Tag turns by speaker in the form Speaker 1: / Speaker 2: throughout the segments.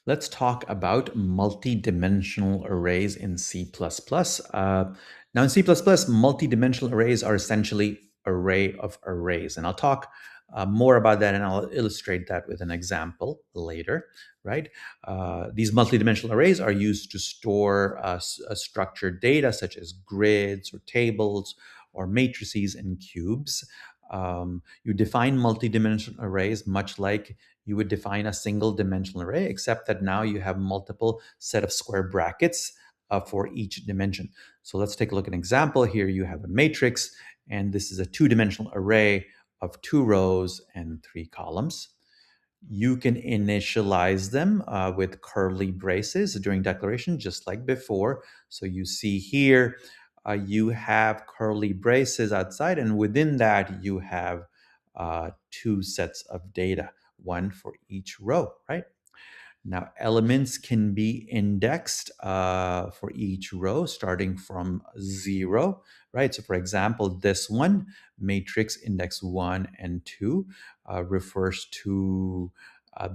Speaker 1: Let's talk about multidimensional arrays in C++. Now in C++, multidimensional arrays are essentially array of arrays. And I'll talk more about that and I'll illustrate that with an example later, right? These multidimensional arrays are used to store structured data such as grids or tables or matrices and cubes. You define multidimensional arrays much like you would define a single dimensional array, except that now you have multiple set of square brackets for each dimension. So let's take a look at an example. Here you have a matrix, and this is a two-dimensional array of 2 rows and 3 columns. You can initialize them with curly braces during declaration, just like before. So you see here, you have curly braces outside, and within that, you have 2 sets of data, one for each row, right? Now, elements can be indexed for each row starting from 0, right? So, for example, this one, matrix index 1 and 2, refers to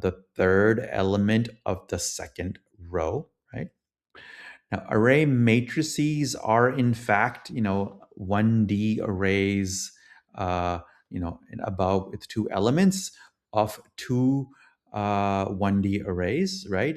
Speaker 1: the third element of the second row, right? Now, array matrices are in fact, 1D arrays, above with 2 elements of 2 1D arrays, right?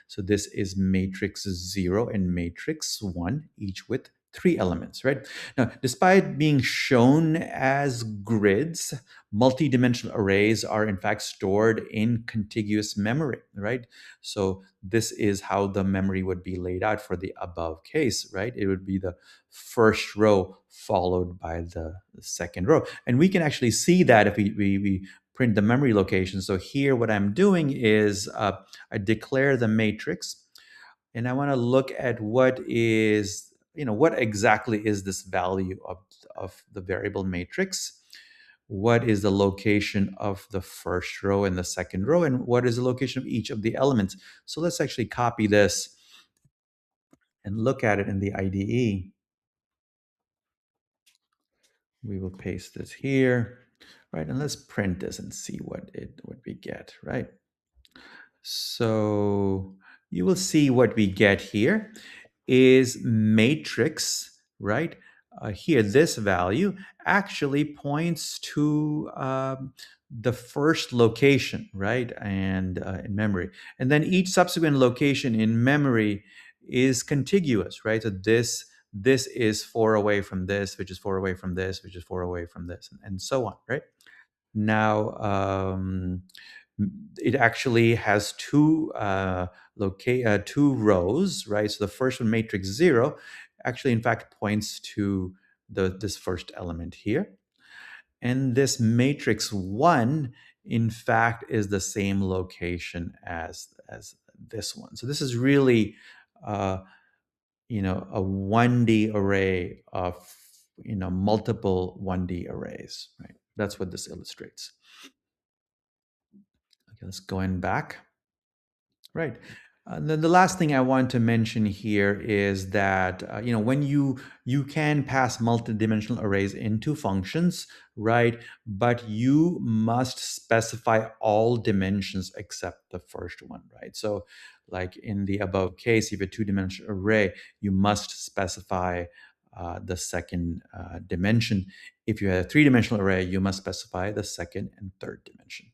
Speaker 1: So this is matrix 0 and matrix 1, each with 3 elements, right? Now, despite being shown as grids, multidimensional arrays are in fact stored in contiguous memory, right? So this is how the memory would be laid out for the above case, right? It would be the first row followed by the second row. And we can actually see that if we print the memory location. So here what I'm doing is I declare the matrix and I want to look at what is, what exactly is this value of the variable matrix. What is the location of the first row and the second row, and what is the location of each of the elements. So let's actually copy this and look at it in the IDE. We will paste this here, right? And let's print this and see what we get, right? So you will see what we get here is matrix, right? Here, this value actually points to the first location, right? And in memory. And then each subsequent location in memory is contiguous, right? So this is 4 away from this, which is 4 away from this, which is 4 away from this, and so on, right? Now, it actually has two rows, right? So the first one, matrix 0, actually, in fact, points to this first element here. And this matrix 1, in fact, is the same location as this one. So this is really, a 1D array of, multiple 1D arrays, right? That's what this illustrates. Okay, let's go in back. Right. Then the last thing I want to mention here is that when you can pass multidimensional arrays into functions, right? But you must specify all dimensions except the first one, right? So, like in the above case, if you have a two-dimensional array, you must specify the second dimension. If you have a three-dimensional array, you must specify the second and third dimension.